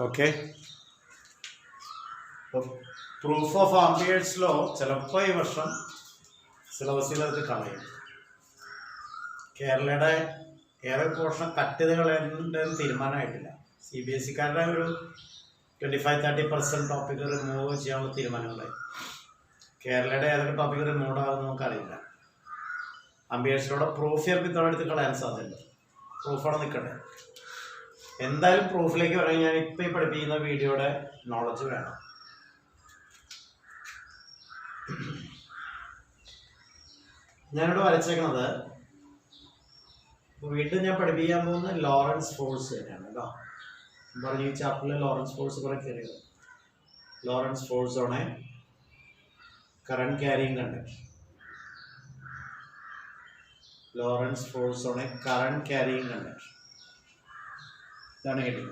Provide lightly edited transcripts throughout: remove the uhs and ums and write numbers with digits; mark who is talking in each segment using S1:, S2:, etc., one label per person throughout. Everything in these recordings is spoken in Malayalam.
S1: Okay. Proof of Ampere's law ചിലപ്പോൾ ഈ വർഷം സിലബസിലത് കളയും. കേരളയുടെ ഏറെ പോർഷൻ കട്ട് ചെയ്ത് കളയേണ്ടതെന്ന് തീരുമാനമായിട്ടില്ല. CBSE-കാരുടെ ഒരു 25-30% ടോപ്പിക് റിമൂവ് ചെയ്യാനുള്ള തീരുമാനങ്ങളായി. കേരളയുടെ ഏതൊക്കെ ടോപ്പിക് റിമൂവ് ആകുമെന്ന് നമുക്കറിയില്ല. ആംപിയേഴ്സിലൂടെ പ്രൂഫ് ചിലപ്പോൾ ഇത്തവണ എടുത്ത് കളയാൻ സാധ്യതയുണ്ട്. പ്രൂഫോടെ നിൽക്കട്ടെ. എന്തായാലും പ്രൂഫിലേക്ക് പറയാൻ ഞാൻ ഇപ്പം ഈ പഠിപ്പിക്കുന്ന വീഡിയോയുടെ നോളജ് വേണം. ഞാനിവിടെ വരച്ചേക്കണത് വീണ്ടും ഞാൻ പഠിപ്പിക്കാൻ പോകുന്ന ലോറൻസ് ഫോഴ്സ് തന്നെയാണ് കേട്ടോ. പറഞ്ഞു ഈ ചാപ്റ്ററിൽ ലോറൻസ് ഫോഴ്സ് കുറെ കയറിയത്. Lawrence force on a current carrying conductor. Lawrence force on a current carrying conductor. ഇതാണ് കേട്ടില്ല.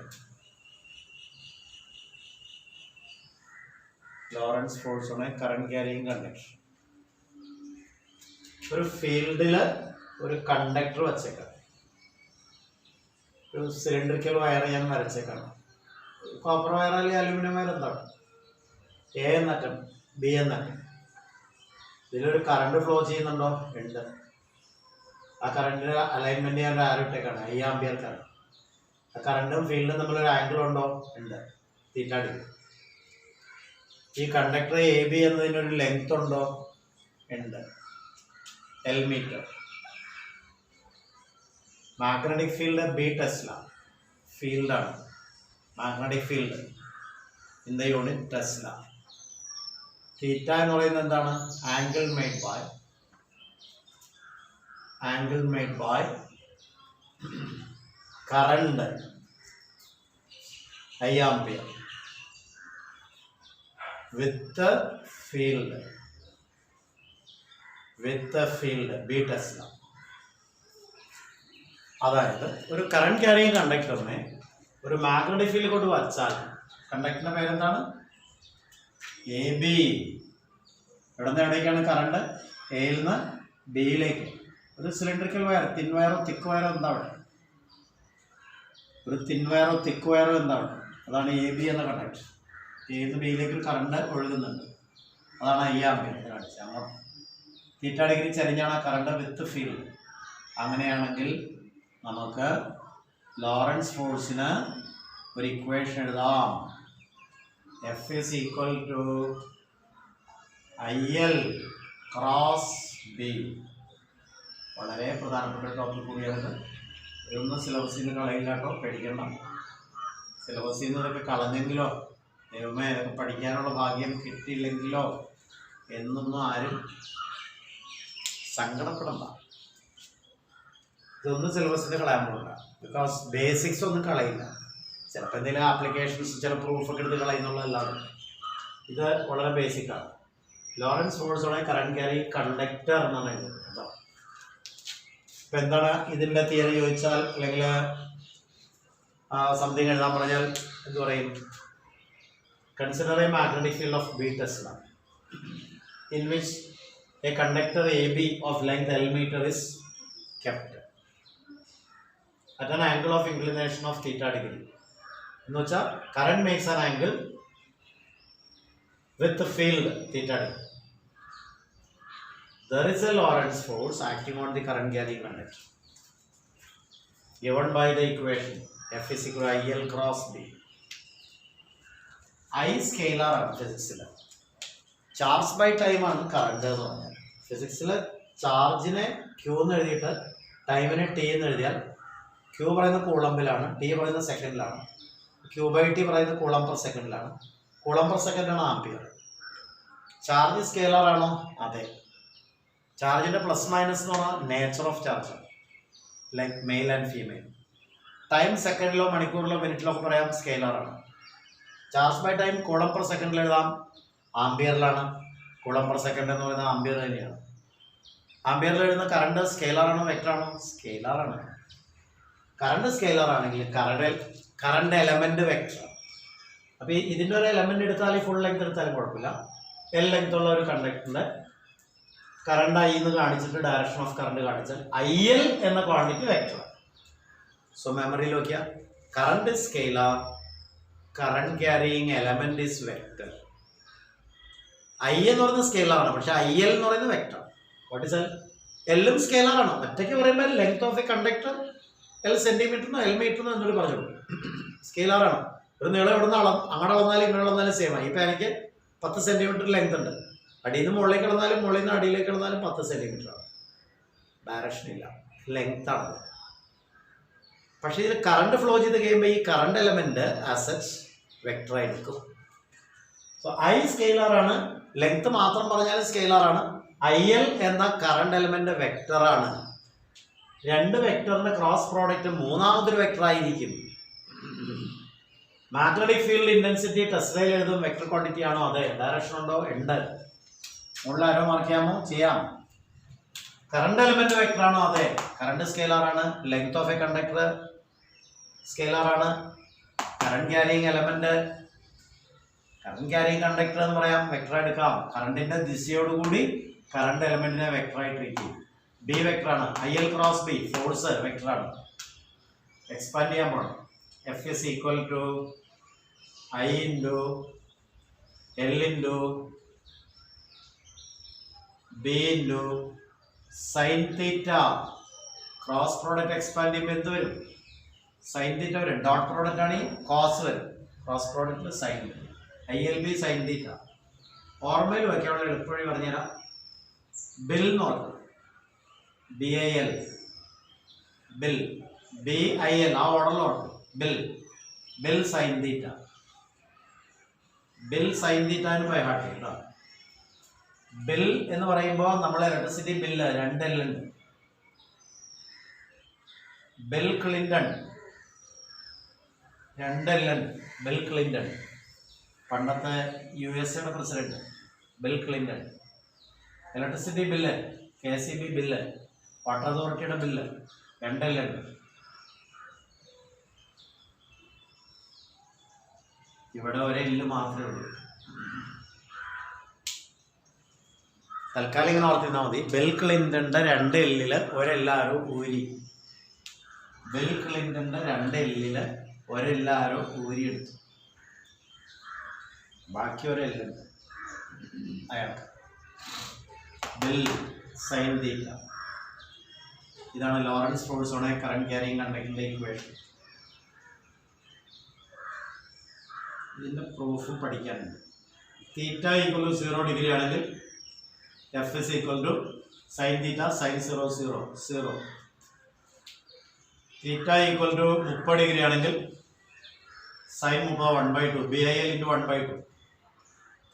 S1: Lawrence force on a current carrying conductor. ഒരു ഫീൽഡില് ഒരു കണ്ടക്ടർ വച്ചേക്കാം. ഒരു സിലിണ്ടറിക്കൽ വയർ ഞാൻ വരച്ചേക്കാണ്. കോപ്പർ വയർ അല്ലെങ്കിൽ അലൂമിനിയം വയർ എന്താണ്? A എന്നറ്റം B എന്നറ്റം. ഇതിലൊരു കറണ്ട് ഫ്ലോ ചെയ്യുന്നുണ്ടോ? ഉണ്ട്. ആ കറണ്ടിന്റെ അലൈൻമെന്റ് ഞാൻ ആരോ ഇട്ടേക്കാണ്, I ആംപിയർ കറണ്ട്. ആ കറണ്ടും ഫീൽഡും തമ്മിലൊരു ആംഗിൾ ഉണ്ടോ? ഉണ്ട്, θ. ഈ കണ്ടക്ടർ AB എന്നതിനൊരു ലെങ്ത് ഉണ്ടോ? ഉണ്ട്, L metre. Magnetic field B tesla ഫീൽഡാണ്. Magnetic field in the unit tesla. θ എന്ന് പറയുന്നത് എന്താണ്? Angle made by current I ampere with field B tesla. അതായത് ഒരു കറണ്ട് ക്യാരിയിങ് കണ്ടക്ടറിനെ ഒരു മാഗ്നറ്റിക് ഫീൽഡ് കൊണ്ട് വച്ചാൽ കണ്ടക്ടറിന്റെ പേരെന്താണ്? AB. ഇവിടെ നിന്ന് എവിടേക്കാണ് കറണ്ട്? എയിൽ നിന്ന് ബിയിലേക്ക്. ഒരു സിലിണ്ടറിക്കൽ വയർ, തിൻ വയറോ തിക്ക് വയറോ എന്താ അവിടെ? ഒരു തിൻ വയറോ തിക്ക് വയറോ എന്താ അവിടെ? അതാണ് AB എന്ന കണ്ടക്ടർ. എയിൽ നിന്ന് ബിയിലേക്ക് ഒരു കറണ്ട് ഒഴുകുന്നുണ്ട്. അതാണ് I ആംപിയർ കാണിച്ചത്. അങ്ങനെ θ ഡിഗ്രി ചരിഞ്ഞാണ് ആ കറണ്ട് വിത്ത് ഫീൽഡ്. അങ്ങനെയാണെങ്കിൽ നമുക്ക് ലോറൻസ് ഫോഴ്സിന് ഒരു ഇക്വേഷൻ എഴുതാം. F is equal to IL cross B. വളരെ പ്രധാനപ്പെട്ട ടോപ്പിക് കൂടിയാണ്. ഇതൊന്നും സിലബസിൽ നിന്ന് കളയില്ല കേട്ടോ, പേടിക്കണം. സിലബസിൽ നിന്ന് ഇതൊക്കെ കളഞ്ഞെങ്കിലോ, ദൈവമേ ഇതൊക്കെ പഠിക്കാനുള്ള ഭാഗ്യം കിട്ടിയില്ലെങ്കിലോ എന്നൊന്നും ആരും സങ്കടപ്പെടണ്ട. ഇതൊന്നും സിലബസിന് കളയാൻ പോകില്ല. ബിക്കോസ് ബേസിക്സ് ഒന്നും കളയില്ല. ചിലപ്പോൾ എന്തെങ്കിലും ആപ്ലിക്കേഷൻസ്, ചില പ്രൂഫൊക്കെ എടുത്ത് കളയുന്നുള്ളതല്ലാതെ ഇത് വളരെ ബേസിക്കാണ്. Lorentz force on a current carrying conductor എന്നാണ് എഴുതുന്നത് കേട്ടോ. ഇപ്പം എന്താണ് ഇതിൻ്റെ തിയറി ചോദിച്ചാൽ, അല്ലെങ്കിൽ സംതിങ് എഴുതാൻ പറഞ്ഞാൽ എന്ത് പറയും? Consider A magnetic field of B Tesla in which a conductor AB of length L meter is kept at an angle of inclination of θ degree. എന്ന് വെച്ചാൽ current makes an angle with the field θ degree. There is a Lorentz force acting on the current carrying conductor given by the equation F is equal to IL cross B. I scalar ആണ് ഫിസിക്സിൽ. ചാർജ് ബൈ ടൈം ആണ് കറണ്ട് എന്ന് പറഞ്ഞാൽ. ഫിസിക്സിൽ ചാർജിനെ Q എന്ന് എഴുതിയിട്ട് ടൈമിനെ T എന്ന് എഴുതിയാൽ Q പറയുന്ന കൂളമ്പിലാണ്, T പറയുന്ന സെക്കൻഡിലാണ്. Q/T പറയുന്നത് കൂളം പെർ സെക്കൻഡിലാണ്. കൂളം പെർ സെക്കൻഡാണ് ആംപിയർ. ചാർജ് സ്കെയിലർ ആണോ? അതെ. ചാർജിന്റെ പ്ലസ് മൈനസ് എന്ന് പറഞ്ഞാൽ nature of charge, like male and female. Time സെക്കൻഡിലോ മണിക്കൂറിലോ മിനിറ്റിലോ ഒക്കെ പറയാം, സ്കെയിലർ ആണ്. Charge by time coulomb per സെക്കൻഡിൽ എഴുതാം, ആംപിയറിലാണ്. കൂളം പെർ സെക്കൻഡ് എന്ന് പറയുന്നത് ആംപിയർ തന്നെയാണ്. ആംപിയറിൽ എഴുതുന്ന കറണ്ട് സ്കെയിലർ ആണോ വെക്ടർ ആണോ? സ്കെയിലർ ആണ്. കറണ്ട് സ്കെയിലർ ആണെങ്കിൽ കറണ്ട് എലമെന്റ് വെക്ടർ. അപ്പോൾ ഇതിൻ്റെ ഒരു എലമെന്റ് എടുത്താൽ ഫുൾ ലെങ്ത് എടുത്താലും കുഴപ്പമില്ല. L ലെങ്ത് ഉള്ള ഒരു കണ്ടക്ടറിന്റെ കറണ്ട് I എന്ന് കാണിച്ചിട്ട് ഡയറക്ഷൻ ഓഫ് കറണ്ട് കാണിച്ചാൽ IL എന്ന ക്വാണ്ടിറ്റി വെക്ടർ. സോ മെമ്മറിയിൽ നോക്കിയാൽ current scalar, current carrying element is vector. I എന്ന് പറയുന്നത് സ്കെയിലറാണ്, പക്ഷെ ഐ എൽ എന്ന് പറയുന്നത് വെക്ടർ. What is L? എല്ലും സ്കെയിലറാണ്. ഒറ്റയ്ക്ക് പറയുമ്പോൾ length of a conductor L സെന്റിമീറ്ററിനോ എൽ മീറ്ററിനോ എന്നോട് പറഞ്ഞു. സ്കെയിലറാണ്. ഒരു നീളം എവിടെ നിന്ന് അങ്ങോട്ട് അളന്നാലും ഇങ്ങോട്ട് അളന്നാലും സെയിം ആണ്. ഇപ്പം എനിക്ക് 10 സെന്റിമീറ്റർ ലെങ്ത് ഉണ്ട്. അടിയിൽ നിന്ന് മുകളിലേക്ക് കിടന്നാലും മുകളിൽ നിന്ന് അടിയിലേക്ക് കിടന്നാലും 10 സെന്റിമീറ്റർ ആണ്. ഡയറക്ഷൻ ഇല്ല, ലെങ്ത് ആണ്. പക്ഷെ ഇതിൽ കറണ്ട് ഫ്ലോ ചെയ്ത് കഴിയുമ്പോൾ ഈ കറണ്ട് എലമെന്റ് ആസച്ച് വെക്ടർ ആയിരിക്കും. സോ ഐ സ്കെയിലറാണ്, ലെങ്ത് മാത്രം പറഞ്ഞാൽ സ്കെയിലറാണ്. ഐ എൽ എന്ന കറണ്ട് എലമെന്റ് വെക്ടറാണ്. രണ്ട് വെക്ടറിന്റെ ക്രോസ് പ്രോഡക്റ്റ് മൂന്നാമതൊരു വെക്ടർ ആയിരിക്കും. മാഗ്നറ്റിക് ഫീൽഡ് ഇന്റൻസിറ്റി ടെസ്ലയിൽ എഴുതും വെക്ടർ ക്വാണ്ടിറ്റി ആണോ? അതെ. ഡയറക്ഷൻ ഉണ്ടോ? ഉണ്ട്. മുകളിൽ ആരോ മാർക്ക് ചെയ്യാമോ? ചെയ്യാം. കറണ്ട് എലമെന്റ് വെക്ടർ ആണോ? അതെ. കറണ്ട് സ്കെയിലറാണ്. ലെങ്ത് ഓഫ് എ കണ്ടക്ടർ സ്കെയിലറാണ്. Current carrying element, current carrying conductor എന്ന് പറയാം, വെക്ടർ എടുക്കാം. കറണ്ടിന്റെ ദിശയോടുകൂടി കറണ്ട് എലമെന്റിനെ വെക്ടറായി ട്രീറ്റ് ചെയ്യും. ബി വെക്ടറാണ്. I L cross B force വെക്ടറാണ്. എക്സ്പാൻഡ് ചെയ്യാൻ പോകണം. F is equal to I into L into B into sine theta. Cross product expand ചെയ്യുമ്പോൾ എന്ത് വരും? സൈൻ തീറ്റ വരും. ഡോട്ട് പ്രോഡക്റ്റ് ആണെങ്കിൽ കോസ് വരും. ക്രോസ് പ്രോഡക്റ്റ് സൈൻ വരും. ഐ എൽ ബി സൈൻ തീറ്റ. ഓർമ്മയിൽ വയ്ക്കാനുള്ള എളുപ്പവഴി പറഞ്ഞുതരാം. ബിൽ എന്ന് പറഞ്ഞു. B I L, bill, B I L, ആ ഓർഡറിൽ ഓർക്കും. ബിൽ, ബിൽ സൈൻ തീറ്റ. ബിൽ സൈൻ തീറ്റ എന്ന് ബൈ ഹാർട്ട് കേട്ടോ. ബിൽ എന്ന് പറയുമ്പോൾ നമ്മൾ ഇലക്ട്രിസിറ്റി ബില്ല് 2 എൽ ഉണ്ട്. ബിൽ ക്ലിന്റൺ 2 എൽ ഉണ്ട്. ബിൽ ക്ലിന്റൺ പണ്ടത്തെ USA president bill Clinton. Electricity bill, KCB bill, water അതോറിറ്റിയുടെ ബില്ല് 2 എൽ ഉണ്ട്. ഇവിടെ ഒരേ എല്ല് മാത്രമേ ഉള്ളൂ. തൽക്കാലം ഇങ്ങനെ ഓർത്തിരുന്നാൽ മതി. ബിൽ ക്ലിന്റന്റെ 2 എല്ലില് ഒരെല്ലാരും ഊരി. ബിൽ ക്ലിന്റന്റെ 2 എല്ലില് ഒരെല്ലാരും ഊരിയെടുത്തു. ബാക്കി ഒരെല്ലുണ്ട് അയാൾക്ക്. Bill sine theta. ഇതാണ് Lorentz force on a current carrying കണ്ടക്ടറിന്റെ ഇക്വേഷൻ. ഇതിന്റെ പ്രൂഫ് പഠിക്കാനുണ്ട്. തീറ്റ ഈക്വൽ ടു 0 ഡിഗ്രി ആണെങ്കിൽ F is equal to sine theta sine 0 0 0. Theta equal to 30 degree ആണെങ്കിൽ sine 30 1/2 BIL into 1/2.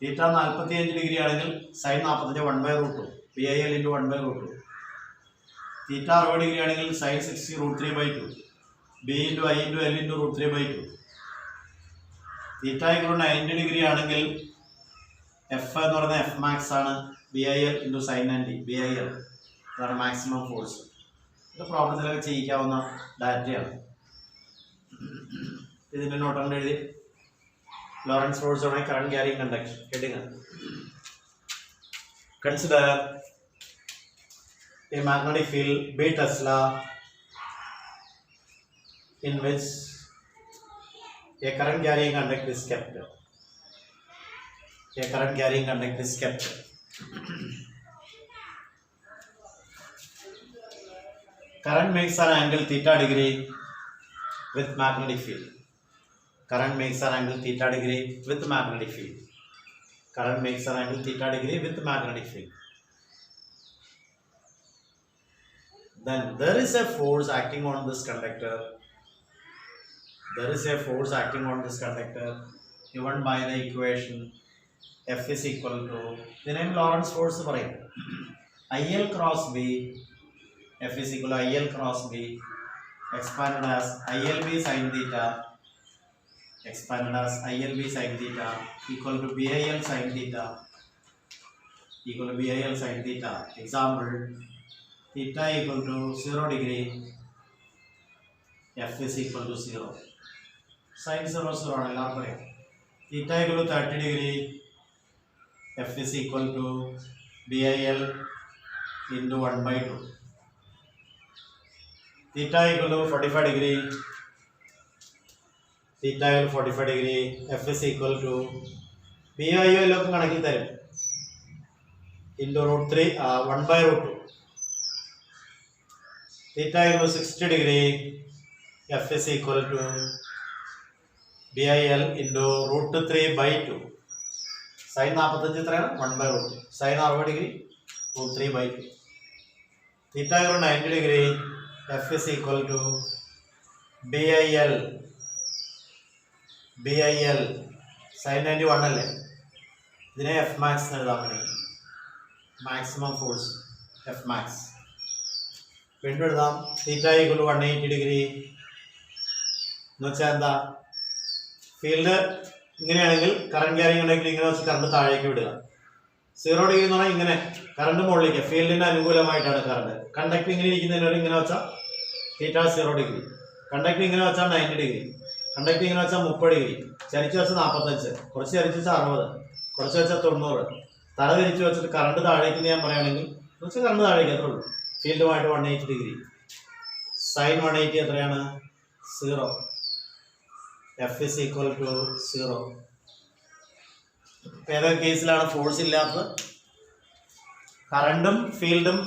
S1: Theta 45 degree ആണെങ്കിൽ sine 45 1/√2 BIL into 1/√2. Theta 60 degree ആണെങ്കിൽ sign 60 √3/2 B into I into L into √3/2. Theta equal 90 degree ആണെങ്കിൽ എഫ് എന്ന് പറയുന്നത് എഫ് മാക്സ് ആണ്. BIL into sine 90 BIL. അതാണ് മാക്സിമം ഫോഴ്സ്. ഇത് പ്രോബ്ലത്തിലൊക്കെ ചെയ്യിക്കാവുന്ന ഡാറ്റയാണ്. ഇതിൻ്റെ നോട്ടുണ്ട് എഴുതി. Lorentz force on a current carrying conductor. Heading. Consider a magnetic field B Tesla in which a current carrying conductor is kept. A current carrying conductor is kept. Current makes an angle theta degree with magnetic field. Current makes an angle theta degree with magnetic field. Current makes an angle theta degree with magnetic field. Then there is a force acting on this conductor. There is a force acting on this conductor given by the equation F is equal to, the name Lorentz force പറയും. IL cross B. F is equal to IL cross B expanded as ILB sin theta, expanded as ILB sin theta equal to BIL sin theta, equal to BIL sin theta. Example, theta equal to 0 degree, F is equal to 0. Sin 0 0 ആണ് എല്ലാവർക്കും അറിയാം. theta equal to 30 degree, F is equal to BIL into 1/2. Theta equal to 45 degree, theta angle 45 degree. F is equal to B I O ഒക്കെ കണക്കിൽ തരും. Into √3 1/√2. Theta angle 60 degree. F is equal to B I L into √3/2. Sine 45 എത്രയാണ്? 1/√2. Sine 60 degree √3/2. Theta angle 90 degree. F is equal to B I L sine 91 അല്ലേ? ഇതിനെ എഫ് മാക്സ് എന്ന് എഴുതാൻ വേണമെങ്കിൽ മാക്സിമം ഫോഴ്സ് എഫ് മാക്സ്. വീണ്ടും എഴുതാം. തീറ്റ ഈക്വൽ 180 ഡിഗ്രി എന്ന് വെച്ചാൽ എന്താ? ഫീൽഡ് ഇങ്ങനെയാണെങ്കിൽ കറണ്ട് ക്യാരിങ് ഉണ്ടെങ്കിൽ ഇങ്ങനെ വെച്ച് കറണ്ട് താഴേക്ക് വിടുക. 0 ഡിഗ്രി എന്ന് പറഞ്ഞാൽ ഇങ്ങനെ കറണ്ട് മുകളിലേക്ക്, ഫീൽഡിന് അനുകൂലമായിട്ടാണ് കറണ്ട്. കണ്ടക്ടർ ഇങ്ങനെ ഇരിക്കുന്നതിനോട് ഇങ്ങനെ വെച്ചാൽ തീറ്റ 0 ഡിഗ്രി. കണ്ടക്ടർ ഇങ്ങനെ വെച്ചാൽ 90 ഡിഗ്രി. കണ്ടക്ടർ ഇങ്ങനെ വെച്ചാൽ 30 ഡിഗ്രി. ചരിച്ച് വെച്ചാൽ 45. കുറച്ച് ചരിച്ച് വെച്ചാൽ 60. കുറച്ച് വെച്ചാൽ 90. തല തിരിച്ച് വെച്ചിട്ട് കറണ്ട് താഴേക്ക് ഞാൻ പറയുകയാണെങ്കിൽ വെച്ചാൽ കറണ്ട് താഴേക്ക് അത്രേ ഉള്ളൂ. ഫീൽഡുമായിട്ട് 180 ഡിഗ്രി. സൈൻ 180 എത്രയാണ്? 0. F is equal to 0. ഏതൊക്കെ കേസിലാണ് ഫോഴ്സ് ഇല്ലാത്തത്? കറണ്ടും ഫീൽഡും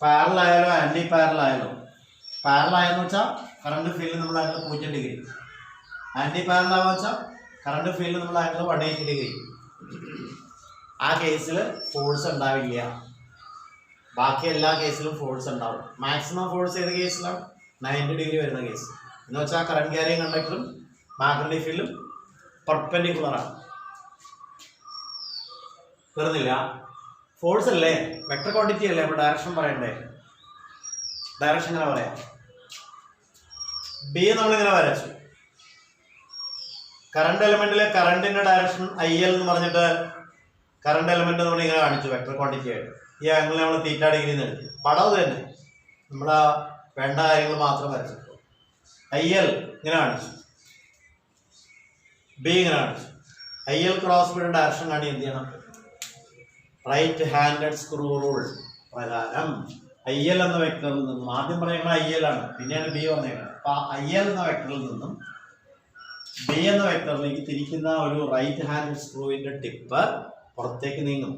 S1: പാരലൽ ആയാലോ ആന്റി പാരലൽ ആയാലോ? പാരലൽ ആയെന്ന് വെച്ചാൽ കറണ്ട് ഫീൽഡ് നമ്മൾ ആംഗിൾ 0 ഡിഗ്രി. ആന്റി പാരലൽ ആവുക വെച്ചാൽ കറണ്ട് ഫീൽഡ് നമ്മൾ ആംഗിൾ 180 ഡിഗ്രി. ആ കേസിൽ ഫോഴ്സ് ഉണ്ടാവില്ല. ബാക്കി എല്ലാ കേസിലും ഫോഴ്സ് ഉണ്ടാവും. മാക്സിമം ഫോഴ്സ് ഏത് കേസിലാണ്? 90 ഡിഗ്രി വരുന്ന കേസ്. എന്ന് വെച്ചാൽ കറണ്ട് ക്യാരിങ് കണ്ടക്ടറും മാഗ്നറ്റിക് ഫീൽഡും പെർപെൻഡിക്കുലറാണ്. വരുന്നില്ല. ഫോഴ്സ് അല്ലേ, വെക്ടർ ക്വാണ്ടിറ്റി അല്ലേ, അപ്പോൾ ഡയറക്ഷൻ പറയണ്ടേ? ഡയറക്ഷൻ എങ്ങനെ പറയാം? ബി നമ്മളിങ്ങനെ വരച്ചു. കറണ്ട് എലമെന്റിലെ കറണ്ടിന്റെ ഡയറക്ഷൻ ഐ എൽ എന്ന് പറഞ്ഞിട്ട് കറണ്ട് എലമെന്റ് നമ്മൾ ഇങ്ങനെ കാണിച്ചു വെക്ടർ ക്വാണ്ടിറ്റി ആയിട്ട്. ഈ ആംഗിൾ നമ്മൾ തീറ്റ ഡിഗ്രി എന്ന് എഴുതി. പടം തന്നെ നമ്മൾ വേണ്ട കാര്യങ്ങൾ മാത്രം വരച്ചു. ഐ എൽ ഇങ്ങനെ കാണിച്ചു, ബി ഇങ്ങനെ കാണിച്ചു. ഐ എൽ ക്രോസ് ബിയുടെ ഡയറക്ഷൻ കാണി എന്ത് ചെയ്യണം? റൈറ്റ് ഹാൻഡഡ് സ്ക്രൂ റൂൾ പ്രകാരം ഐ എൽ എന്ന വെക്ടറിൽ നിന്നും, ആദ്യം പറയുന്നത് ഐ എൽ ആണ്, പിന്നെയാണ് ബി വന്നേക്കുന്നത്. അപ്പൊ ഐ എൽ എന്ന വെക്ടറിൽ നിന്നും ബി എന്ന വെക്ടറിലേക്ക് തിരിക്കുന്ന ഒരു റൈറ്റ് ഹാൻഡ് സ്ക്രൂവിന്റെ ടിപ്പ് പുറത്തേക്ക് നീങ്ങും.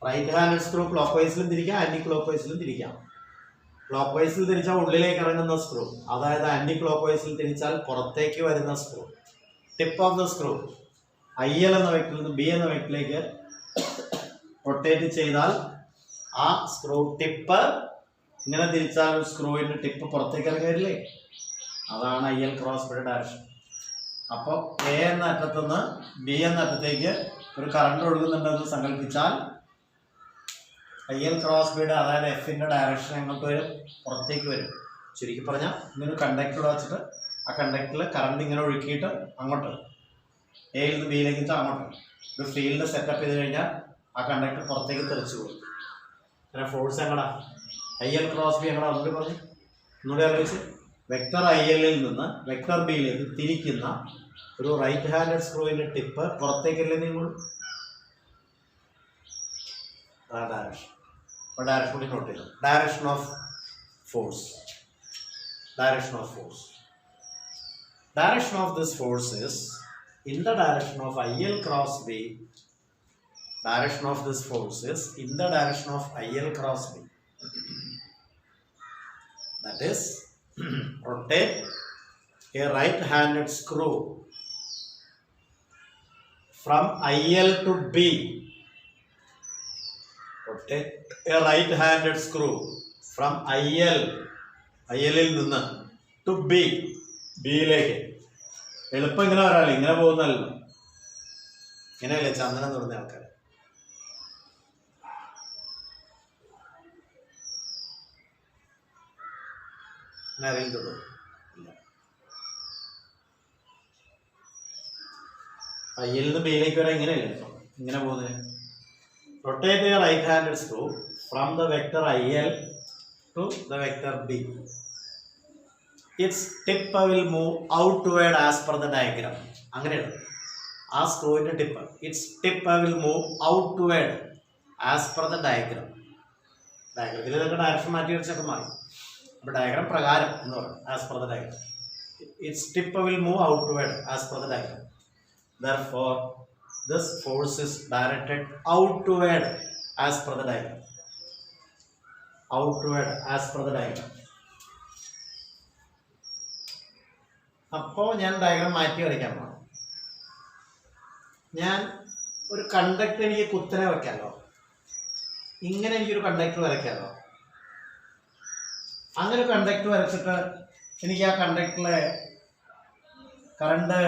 S1: റൈറ്റ് ഹാൻഡ് സ്ക്രൂ ക്ലോക്ക് വൈസിലും തിരിക്കാം, ആന്റി ക്ലോക്ക് വൈസിലും തിരിക്കാം. ക്ലോക്ക് വൈസിൽ തിരിച്ചാൽ ഉള്ളിലേക്ക് ഇറങ്ങുന്ന സ്ക്രൂ, അതായത് ആന്റി ക്ലോക്ക് വൈസിൽ തിരിച്ചാൽ പുറത്തേക്ക് വരുന്ന screw. Tip of the screw I L എന്ന വെക്ടറിൽ നിന്ന് ബി എന്ന വെക്ടറിലേക്ക് റൊട്ടേറ്റ് ചെയ്താൽ ആ സ്ക്രൂ ടിപ്പ് ഇങ്ങനെ തിരിച്ചാൽ ഒരു സ്ക്രൂവിന്റെ ടിപ്പ് പുറത്തേക്ക് ഇറങ്ങില്ലേ? അതാണ് ഐ എൽ ക്രോസ് ബിയുടെ ഡയറക്ഷൻ. അപ്പോൾ എ എന്ന അറ്റത്തുനിന്ന് ബി എന്ന അറ്റത്തേക്ക് ഒരു കറണ്ട് ഒഴുകുന്നുണ്ടെന്ന് സങ്കല്പിച്ചാൽ ഐ എൽ ക്രോസ് ബിയുടെ, അതായത് എഫിന്റെ ഡയറക്ഷൻ എങ്ങോട്ട് വരും? പുറത്തേക്ക് വരും. ചുരുക്കി പറഞ്ഞാൽ ഇങ്ങനെ കണ്ടക്ടർ വെച്ചിട്ട് ആ കണ്ടക്ടറിൽ കറണ്ട് ഇങ്ങനെ ഒഴുക്കിയിട്ട് അങ്ങോട്ട് എയിൽ നിന്ന് ബിയിലേക്ക് വെച്ചാൽ അങ്ങോട്ട് ഒരു ഫീൽഡ് സെറ്റപ്പ് ചെയ്ത് കഴിഞ്ഞാൽ ആ കണ്ടക്ടർ പുറത്തേക്ക് തെറിച്ചു പോകും. അങ്ങനെ ഫോഴ്സ് എങ്ങടാ? ഐ എൽ ക്രോസ് ബി എങ്ങടാ? ഒന്നുകൂടി പറഞ്ഞു, ഒന്നുകൂടി ആലോചിച്ച്. വെക്ടർ ഐ എല്ലിൽ നിന്ന് വെക്ടർ ബിയിലേക്ക് തിരിക്കുന്ന ഒരു റൈറ്റ് ഹാൻഡഡ് സ്ക്രൂവിന്റെ ടിപ്പ് പുറത്തേക്കല്ലേ നീങ്ങുള്ളൂ? അതാണ് ഡയറക്ഷൻ. അപ്പോൾ ഡയറക്ഷൻ കൂടി നോട്ട് ചെയ്തു. Direction of force. Direction of force. Direction of this force is in the direction of IL cross B. Direction of this force is in the direction of IL cross B. That is, rotate a right-handed screw from IL to B. Rotate a right-handed screw from IL ൽ നിന്ന് ടു ബി, ബിയിലേക്ക്. എളുപ്പം ഇങ്ങനെ വരാറില്ല, ഇങ്ങനെ പോകുന്നല്ലോ. ഇങ്ങനെയല്ലേ ചന്ദനം എന്ന് പറഞ്ഞ ആൾക്കാർ. ഇങ്ങനെ അറിയുന്നുള്ളൂ ഇല്ല. ഐയിൽ നിന്ന് ബിയിലേക്ക് വരാൻ ഇങ്ങനെയല്ലേ ഇങ്ങനെ പോകുന്നത്. Rotate right handed screw from the vector IL to the vector B. Its tip will move outward as per the diagram. അങ്ങനെയാണ് ആ സ്ക്രൂവിന്റെ tip. It's tip will move outward as per the diagram. ഡയഗ്രത്തിൽ ഇതൊക്കെ ഡയറക്ഷൻ മാറ്റി വെച്ചൊക്കെ മാറി. അപ്പോൾ ഡയഗ്രാം പ്രകാരം എന്ന് പറയും, as per the diagram. its tip will move outward as per the diagram. Therefore, this force is directed outward as per the diagram. Outward as per the diagram. അപ്പോൾ ഞാൻ ഡയഗ്രാം മാറ്റി വരയ്ക്കാൻ പോകണം. ഞാൻ ഒരു കണ്ടക്ടർ എനിക്ക് കുത്തനെ വയ്ക്കാമല്ലോ, ഇങ്ങനെ എനിക്കൊരു കണ്ടക്ടർ വരയ്ക്കാമല്ലോ. അങ്ങനെ കണ്ടക്ടർ വരച്ചിട്ട് എനിക്ക് ആ കണ്ടക്ടറിലെ കറണ്ട്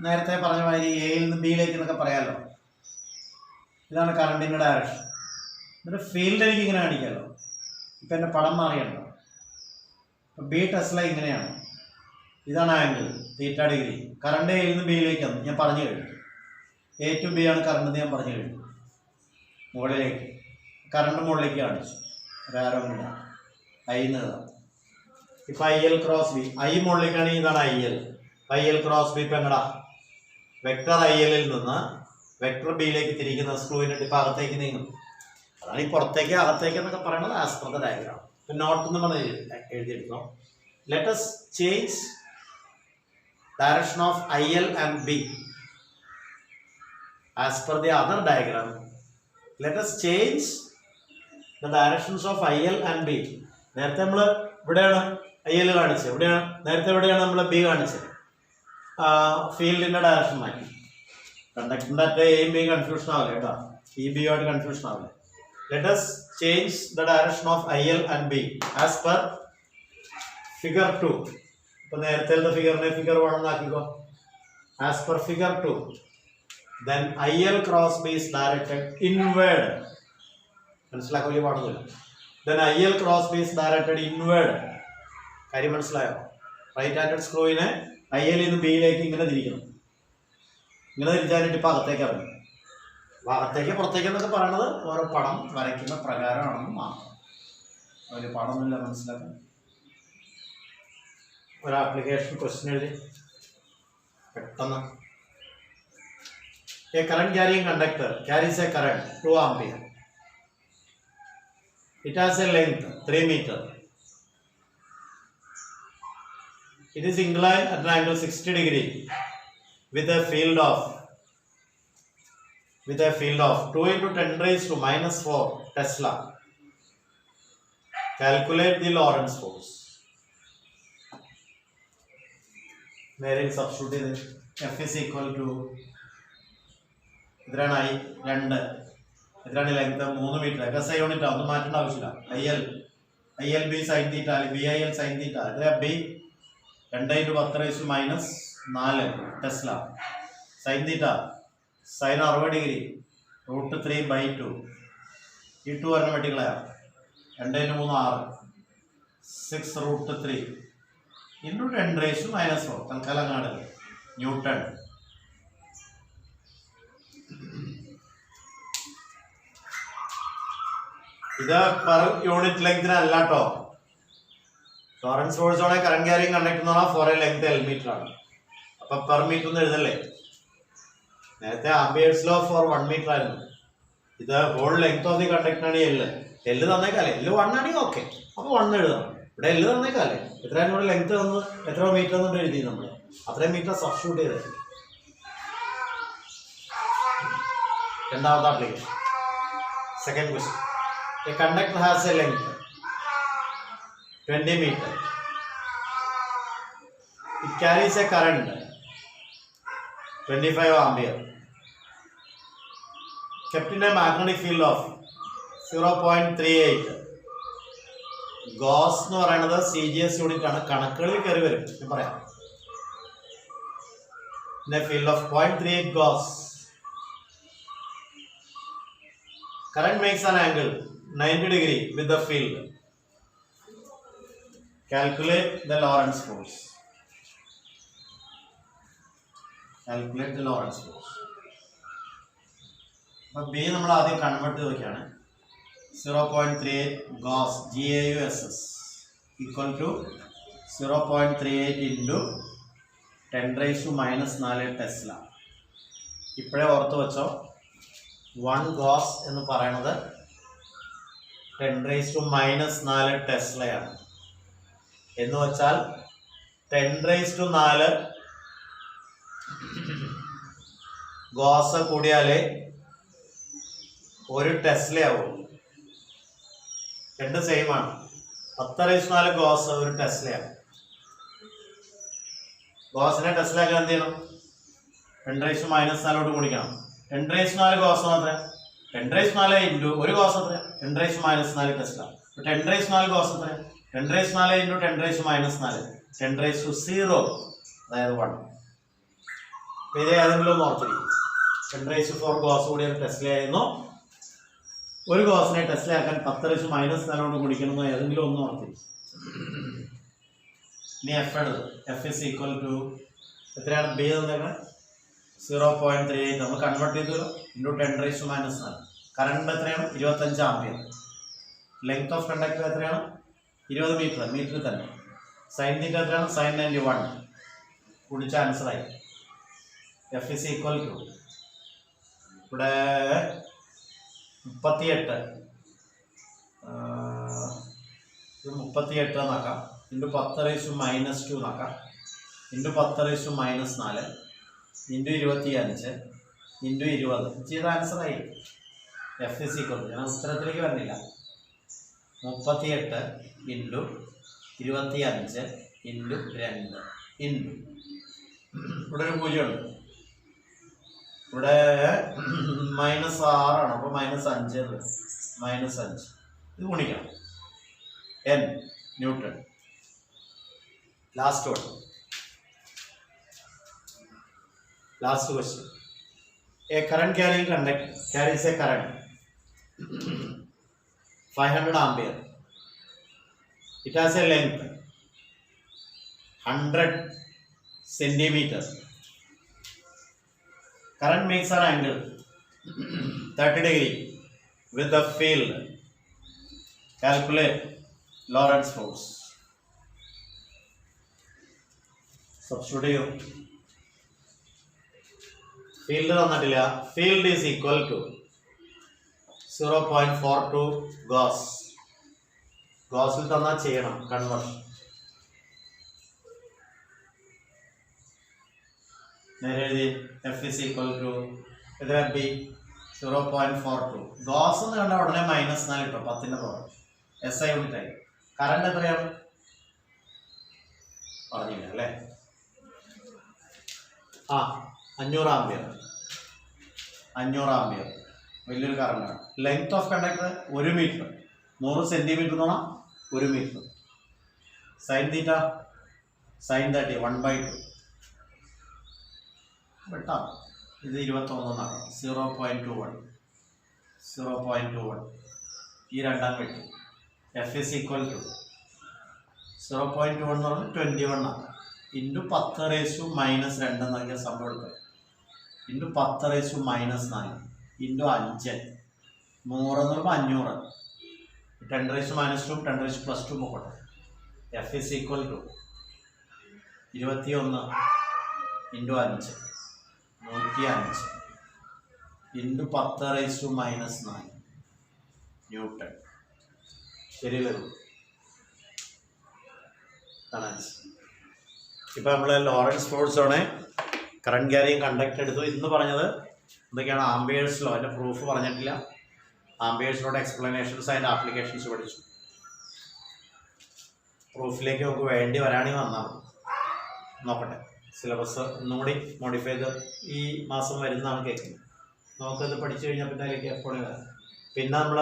S1: നേരത്തെ പറഞ്ഞ മാതിരി എയിൽ നിന്ന് ബിയിലേക്ക് എന്നൊക്കെ പറയാമല്ലോ. ഇതാണ് കറണ്ടിൻ്റെ ഡയറക്ഷൻ. എന്നിട്ട് ഫീൽഡ് എനിക്ക് ഇങ്ങനെ കാണിക്കാമല്ലോ. ഇപ്പം എൻ്റെ പടം മാറിയുണ്ടോ? ഇപ്പം ബി ടെസ്ല ഇങ്ങനെയാണ്, ഇതാണ് ആംഗിൾ തീറ്റ ഡിഗ്രി. കറണ്ട് എയിൽ നിന്ന് ബിയിലേക്കാണ് ഞാൻ പറഞ്ഞു കഴിഞ്ഞു. എ ടു ബി ആണ് കറണ്ട് എന്ന് ഞാൻ പറഞ്ഞു കഴിഞ്ഞു. മുകളിലേക്ക് കറണ്ട് മുകളിലേക്ക് കാണിച്ചു, ഒരാരോ കൂടെ ഐ എന്നതാണ്. ഇപ്പം I L cross B, I മുകളിലേക്കാണെങ്കിൽ ഇതാണ് I L. I L cross B ഇപ്പം എങ്ങടാ? വെക്ടർ ഐ എല്ലിൽ നിന്ന് വെക്ടർ ബിയിലേക്ക് തിരിക്കുന്ന സ്ക്രൂവിൻ്റെ ടിപ്പ് അകത്തേക്ക് നീങ്ങും. അതാണ് ഈ പുറത്തേക്ക് അകത്തേക്ക് എന്നൊക്കെ പറയുന്നത് ആസ് പെർ ദ ഡയഗ്രാം. ഇപ്പം നോട്ട് എന്ന് പറഞ്ഞ് എഴുതിയെടുക്കണം. Let us change direction of IL and B as per the other diagram. Let us change the directions of IL and B. നേരത്തെ നമ്മൾ ഇവിടെയാണ് IL കാണിച്ചത്, ഇവിടെയാണ് നേരത്തെ ഇവിടെയാണ് നമ്മൾ B കാണിച്ചത്. ഫീൽഡിൻ്റെ ഡയറക്ഷൻ മാറ്റി. കണ്ടക്ടറിൻ്റെ അറ്റ എയും ബി കൺഫ്യൂഷൻ ആവില്ല കേട്ടോ, ഈ ബിയുമായിട്ട് കൺഫ്യൂഷൻ ആവില്ല. Let us change the direction of IL and B as per figure 2. ഇപ്പം നേരത്തെ ഫിഗറിനെ ഫിഗർ 1 ആക്കിക്കോ. As per figure 2 then IL cross B is directed inward. മനസ്സിലാക്കാൻ വലിയ പാടൊന്നുമില്ല. then IL cross B is directed inward. കാര്യം മനസ്സിലായോ? റൈറ്റ് ഹാൻഡഡ് സ്ക്രൂവിനെ IL നിന്ന് ബിയിലേക്ക് ഇങ്ങനെ തിരിക്കണം. ഇങ്ങനെ തിരിച്ചാനായിട്ട് ഇപ്പം അകത്തേക്ക് ഇറങ്ങും. അകത്തേക്ക് പുറത്തേക്ക് എന്നൊക്കെ പറയണത് ഓരോ പടം വരയ്ക്കുന്ന പ്രകാരമാണെന്ന് മാത്രം. വലിയ പാടൊന്നുമില്ല മനസ്സിലാക്കാൻ. ഒരു ആപ്ലിക്കേഷൻ ക്വസ്റ്റ്യൻ എഴുതി പെട്ടെന്ന്. A current carrying conductor carries a current 2 ampere. It has a length 3 meter. It is inclined at an angle 60 degree with a field of 2 into 10 raised to minus 4 Tesla. Calculate the Lorentz force. നേരെ സബ്സ്റ്റിറ്റ്യൂട്ട് ചെയ്ത് എഫ് ഇസ് ഈക്വൽ ടു എത്രയാണ്? ഐ 2. എത്രയാണ് length? 3 metre. S I unit ഒന്നും മാറ്റേണ്ട ആവശ്യമില്ല. I L B sine theta അല്ലെങ്കിൽ B I L sine theta. എത്രയാ? B 2 into 10 raised to minus 4 tesla. Sine theta sine 60 degree √3/2. ഈ 2 പറഞ്ഞ വെട്ടിക്കളയാ. 2 into 3 6 √3 into 10 raised to minus 4. തൽക്കാലം അങ്ങാട് ന്യൂട്ടൺ. ഇത് പെർ യൂണിറ്റ് ലെങ്തിനല്ല കേട്ടോ. ലോറൻസ് ഫോഴ്സോടെ കറന്റ് ക്യാരിങ് കണ്ടക്ടർ എന്ന് പറഞ്ഞാൽ for a length L metre ആണ്. അപ്പൊ പെർ മീറ്റർ എന്ന് എഴുതല്ലേ. നേരത്തെ ആംബിയേഴ്സ് ലോ ഫോർ 1 മീറ്റർ ആയിരുന്നു. ഇത് ഹോൾ ലെങ്ത് ഓഫ് ദി കണ്ടക്ടറാണ് L തന്നേക്കാലേ. L 1 ആണെങ്കിൽ ഓക്കെ, അപ്പൊ 1 എഴുതാം. ഇവിടെ L തന്നേക്കാലേ. എത്രയാണ് ഇവിടെ ലെങ്ത് തന്നത്? എത്ര മീറ്റർ എന്നുകൊണ്ട് എഴുതി നമ്മൾ. അത്രയും മീറ്റർ സബ്സ്റ്റിറ്റ്യൂട്ട് ചെയ്ത്. രണ്ടാമത്തെ application, second question. A conductor has a length 20 meter. It carries a current 25 ampere. Kept in a magnetic field of 0.38. Gauss എന്ന് പറയുന്നത് CGS യൂണിറ്റ് ആണ്. കണക്കുകളിൽ കയറി വരും, ഞാൻ പറയാം. In a field of 0.38 Gauss, current makes an angle 90 degree with the field. Calculate the Lorentz force. Calculate the Lorentz force. അപ്പോൾ B നമ്മൾ ആദ്യം കൺവേർട്ട് ചെയ്ത് നോക്കിയാണ്. 0.38 Gauss GAUSS equal to 0.38 into 10 raised to minus 4 Tesla. ഇപ്പോഴേ ഓർത്ത് വെച്ചോ, 1 Gauss എന്ന് പറയുന്നത് 10 raised to minus 4 ടെസ്ലയാണ്. എന്ന് വെച്ചാൽ 10⁴ ഗോസ് കൂടിയാലേ 1 ടെസ്ല ആവും. രണ്ട് സെയിം ആണ്. 10⁴ ഗോസ് 1 ടെസ്ലയാണ്. ഗോസിനെ ടെസ്ല ആക്കാൻ എന്ത് ചെയ്യണം? 10⁻⁴ ഗുണിക്കണം. 10⁴ ഗോസ് എത്ര? 10⁴ ഇൻറ്റു 1 ഗോസ് എത്ര? 10⁻⁴ ടെസ്ല. 10⁴ ഗോസ് എത്ര? 10⁻⁴ ഇൻറ്റു 10⁻⁴ 10⁻0, അതായത് 1. ഇത് ഏതെങ്കിലും ഒന്ന് ഓർത്തിരിക്കും. 10⁴ ഗോസ് കൂടി ടെസ്ല ആയിരുന്നു. 1 ഗോസിനെ ടെസ്ല ആക്കാൻ 10⁻⁴ കൊണ്ട് ഗുണിക്കണമെന്ന് ഏതെങ്കിലും ഒന്ന് ഓർത്തിരിക്കും. ഇനി എഫ് എടുത്ത് എഫ് ഇസ് ഈക്വൽ ടു എത്രയാണ്? ബി തന്നേക്കണേ 0.38 നമ്മൾ കൺവേർട്ട് ചെയ്തു ഇൻറ്റു 10⁻⁴. കറണ്ട് എത്രയാണ്? 25 ആംപിയർ. ലെങ്ത് ഓഫ് കണ്ടക്ടർ എത്രയാണ്? 20 മീറ്റർ. മീറ്ററിൽ തന്നെ. സൈൻ തീറ്റ എത്രയാണ്? sin 91. കുടിച്ച ആൻസറായി. എഫ് ഇസ് ഈക്വൽ ടു ഇവിടെ 38 എന്നാക്കാം. ഇൻറ്റു 10⁻⁻2 എന്നാക്കാം. ഇൻറ്റു 10⁻⁻4 ഇൻറ്റു 25 ഇൻറ്റു 20 ചെയ്ത ആൻസറായി. എഫ് ഇസ് ഈക്വൽ ടു, ഞാൻ ഉത്തരത്തിലേക്ക് വരുന്നില്ല, 38 ഇൻറ്റു 25 ഇൻറ്റു 2 ഇൻറ്റു ഇവിടെ ഒരു 0 ഉണ്ട്. ഇവിടെ -6 ആണ്. അപ്പോൾ -5 -5 ഇത് ഗുണിക്കണം. n newton. Last question. A current carrying conductor carries a current 500 ampere. It has a length 100 centimeters. Current makes an angle 30 degree with the field. Calculate Lorentz force. Substitute. Field തന്നിട്ടില്ല. Field is equal to 0.42 Gauss. Gaussൽ തന്നാൽ ചെയ്യണം കൺവേർഷൻ. നേരെ എഴുതി എഫ് ഇസ് ഈക്വൽ ടു എത്ര? ബി 0.42. ഗോസ് എന്ന് കണ്ട ഉടനെ -4 കിട്ടും. 10ന്റെ പവർ SI യൂണിറ്റായി. കറണ്ട് എത്രയാണ് പറഞ്ഞില്ല അല്ലേ? 500 ആംപിയർ. 500 ആംപിയർ വലിയൊരു കറണ്ടാണ്. Length of conductor 1 metre. 100 centimetre എന്ന് പറഞ്ഞാൽ 1 മീറ്റർ. സൈൻ തീറ്റ sin 30 1/2 വെട്ടാം. ഇത് 21 എന്നാണ്. 0.21 ഈ രണ്ടാം വെട്ടി. എഫ് ഇസ് ഈക്വൽ ടു 0.21 എന്ന് പറഞ്ഞാൽ 21 ആണ്. ഇൻറ്റു 10⁻⁻2 എന്നാക്കിയ സംഭവം എടുക്കുക. ഇൻറ്റു 10⁻⁻4 ഇൻറ്റു 5 100 എന്ന് പറയുമ്പോൾ 500. 10⁻⁻2 10⁻+2 പോകട്ടെ. F is equal to 21 into 5 105 into 10⁻⁻4 newton. ശരിയല്ലേ? ഇപ്പം നമ്മൾ ലോറൻസ് ഫോഴ്സ് ആണ് കറണ്ട് ക്യാരിയിങ് കണ്ടക്ടർ എടുത്തു. ഇന്ന് പറഞ്ഞത് എന്തൊക്കെയാണ്? Ampere's law. അതിൻ്റെ പ്രൂഫ് പറഞ്ഞിട്ടില്ല. ആംബിയേഴ്സ് ലോയുടെ എക്സ്പ്ലനേഷൻസ് അതിൻ്റെ ആപ്ലിക്കേഷൻസ് പഠിച്ചു. പ്രൂഫിലേക്ക് നമുക്ക് വേണ്ടി വരാണെങ്കിൽ വന്നാൽ നോക്കട്ടെ. സിലബസ് ഒന്നുകൂടി മോഡിഫൈ ചെയ്ത് ഈ മാസം വരുന്നതാണ് കേൾക്കുന്നത്. നമുക്കത് പഠിച്ചു കഴിഞ്ഞാൽ പിന്നെ അതിലേക്ക് എപ്പോഴും വരാം. പിന്നെ നമ്മൾ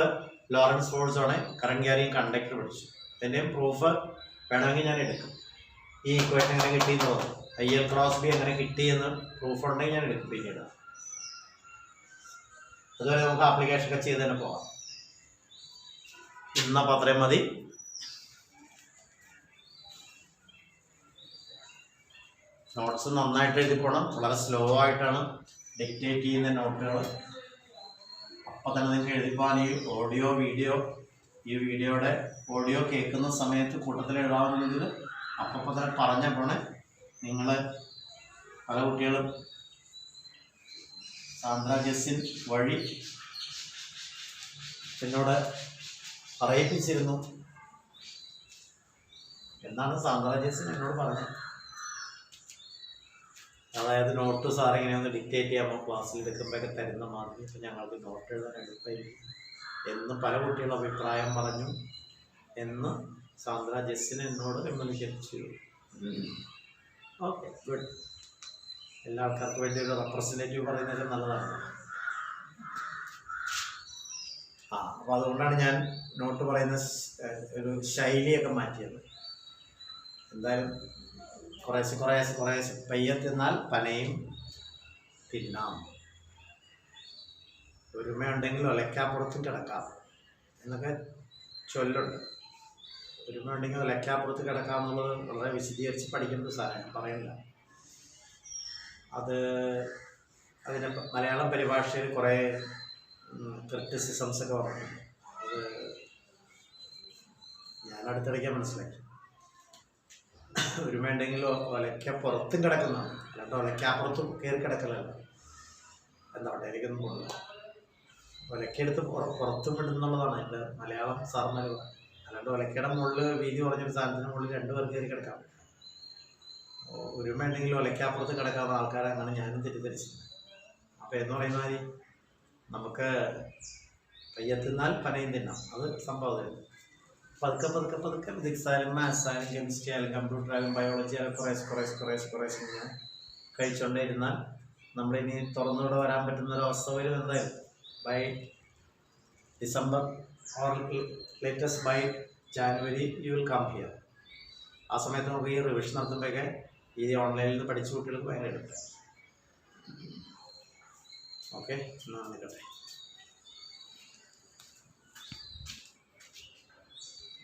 S1: ലോറൻസ് ഫോഴ്സ് ആണ് കറണ്ട് ക്യാരിയിങ് കണ്ടക്ടർ പഠിച്ചു. അതിൻ്റെയും പ്രൂഫ് വേണമെങ്കിൽ ഞാൻ എടുക്കും. ഈ ഇക്വേഷൻ എങ്ങനെ കിട്ടിയെന്ന് തോന്നും. IL×B എങ്ങനെ കിട്ടിയെന്ന് പ്രൂഫ് ഉണ്ടെങ്കിൽ ഞാൻ എടുക്കും പിന്നീട്. അതുവരെ നമുക്ക് ആപ്ലിക്കേഷൻ ഒക്കെ ചെയ്ത് തന്നെ പോകാം. ഇന്നപ്പോൾ അത്രയും മതി. നോട്ട്സ് നന്നായിട്ട് എഴുതി പോകണം. വളരെ സ്ലോ ആയിട്ടാണ് ഡിക്റ്റേറ്റ് ചെയ്യുന്ന നോട്ടുകൾ. അപ്പോൾ തന്നെ നിങ്ങൾക്ക് എഴുതിപ്പോകാൻ ഈ വീഡിയോയുടെ ഓഡിയോ കേൾക്കുന്ന സമയത്ത് കൂട്ടത്തിൽ എഴുതാവുന്നതിൽ അപ്പോൾ തന്നെ പറഞ്ഞപ്പോഴേ നിങ്ങൾ പല കുട്ടികളും സാന്ദ്ര ജെസ്സിൻ വഴി എന്നോട് പറയിപ്പിച്ചിരുന്നു. എന്നാണ് സാന്ദ്ര ജെസ്സിൻ എന്നോട് പറഞ്ഞത്? അതായത് നോട്ട് സാർ ഇങ്ങനെ ഒന്ന് ഡിക്റ്റേറ്റ് ചെയ്യാമ്പോൾ ക്ലാസ്സിൽ എടുക്കുമ്പോഴൊക്കെ തരുന്ന മാതിരി ഇപ്പം ഞങ്ങൾക്ക് നോട്ട് എഴുതാൻ എളുപ്പമായിരിക്കും എന്ന് പല കുട്ടികളും അഭിപ്രായം പറഞ്ഞു എന്ന് സാന്ദ്ര ജസ്സിന് എന്നോട് കമ്മ്യൂണിക്കേറ്റ് ചെയ്തു. Okay, good. എല്ലാ ആൾക്കാർക്കും വേണ്ടി ഒരു റെപ്രസെൻറ്റേറ്റീവ് പറയുന്നത് നല്ലതാണ്. അപ്പോൾ അതുകൊണ്ടാണ് ഞാൻ നോട്ട് പറയുന്ന ഒരു ശൈലിയൊക്കെ മാറ്റിയത്. എന്തായാലും കുറേശ്ശെ പയ്യെ തിന്നാൽ പനയും തിന്നാം, ഒരുമയുണ്ടെങ്കിൽ ഒലക്കാപ്പുറത്തും കിടക്കാം എന്നൊക്കെ ചൊല്ലുണ്ട്. ഒരുമയുണ്ടെങ്കിൽ ഒലക്കാപ്പുറത്ത് കിടക്കാം എന്നുള്ളത് വളരെ വിശദീകരിച്ച് പഠിക്കേണ്ട സാധനം പറയില്ല. അതിന് മലയാളം പരിഭാഷയിൽ കുറേ ക്രിറ്റിസിസംസ് ഒക്കെ പറഞ്ഞിട്ടുണ്ട്. അത് ഞാൻ അടുത്തിടയ്ക്ക് മനസ്സിലാക്കി. ഒരുമയുണ്ടെങ്കിൽ ഒലക്കപ്പുറത്തും കിടക്കുന്നതാണ്, അല്ലാണ്ട് ഒലക്കാപ്പുറത്തും കയറി കിടക്കലല്ല. എന്താവട്ടെ, എനിക്കൊന്നും പോകില്ല. ഒലക്കെടുത്ത് പുറത്തും വിടുന്നുള്ളതാണ് എൻ്റെ മലയാളം സാർമാർ. അല്ലാണ്ട് ഒലക്കയുടെ മുകളിൽ വീതി കുറഞ്ഞൊരു സാധനത്തിന് മുകളിൽ 2 പേർ കയറി കിടക്കാം. ഒരുമയുണ്ടെങ്കിൽ ഒലക്കാപ്പുറത്ത് കിടക്കാവുന്ന ആൾക്കാരെ അങ്ങനെ ഞാനും തെറ്റിദ്ധരിച്ചിട്ടുണ്ട്. അപ്പോൾ എന്ന് പറയുന്ന മാതിരി നമുക്ക് പയ്യെ തിന്നാൽ പനയും തിന്നാം, അത് സംഭവം. പതുക്കെ ഫിസിക്സ് ആയാലും മാത്സ് ആയാലും കെമിസ്ട്രി ആയാലും കമ്പ്യൂട്ടർ ആയാലും ബയോളജി ആയാലും കുറേശ്ശെ ഇങ്ങനെ കഴിച്ചുകൊണ്ടേ ഇരുന്നാൽ നമ്മളിനി തുറന്നുകൂടെ വരാൻ പറ്റുന്നൊരവസ്ഥ വരും. എന്തായാലും by December or latest by January you will come here. ആ സമയത്ത് നമുക്ക് ഈ റിവിഷൻ നടത്തുമ്പോഴൊക്കെ ഈ ഓൺലൈനിൽ നിന്ന് പഠിച്ച കുട്ടികൾക്ക് ഭയങ്കര എടുക്കാം. ഓക്കെ, എന്നാൽ നിൽക്കട്ടെ.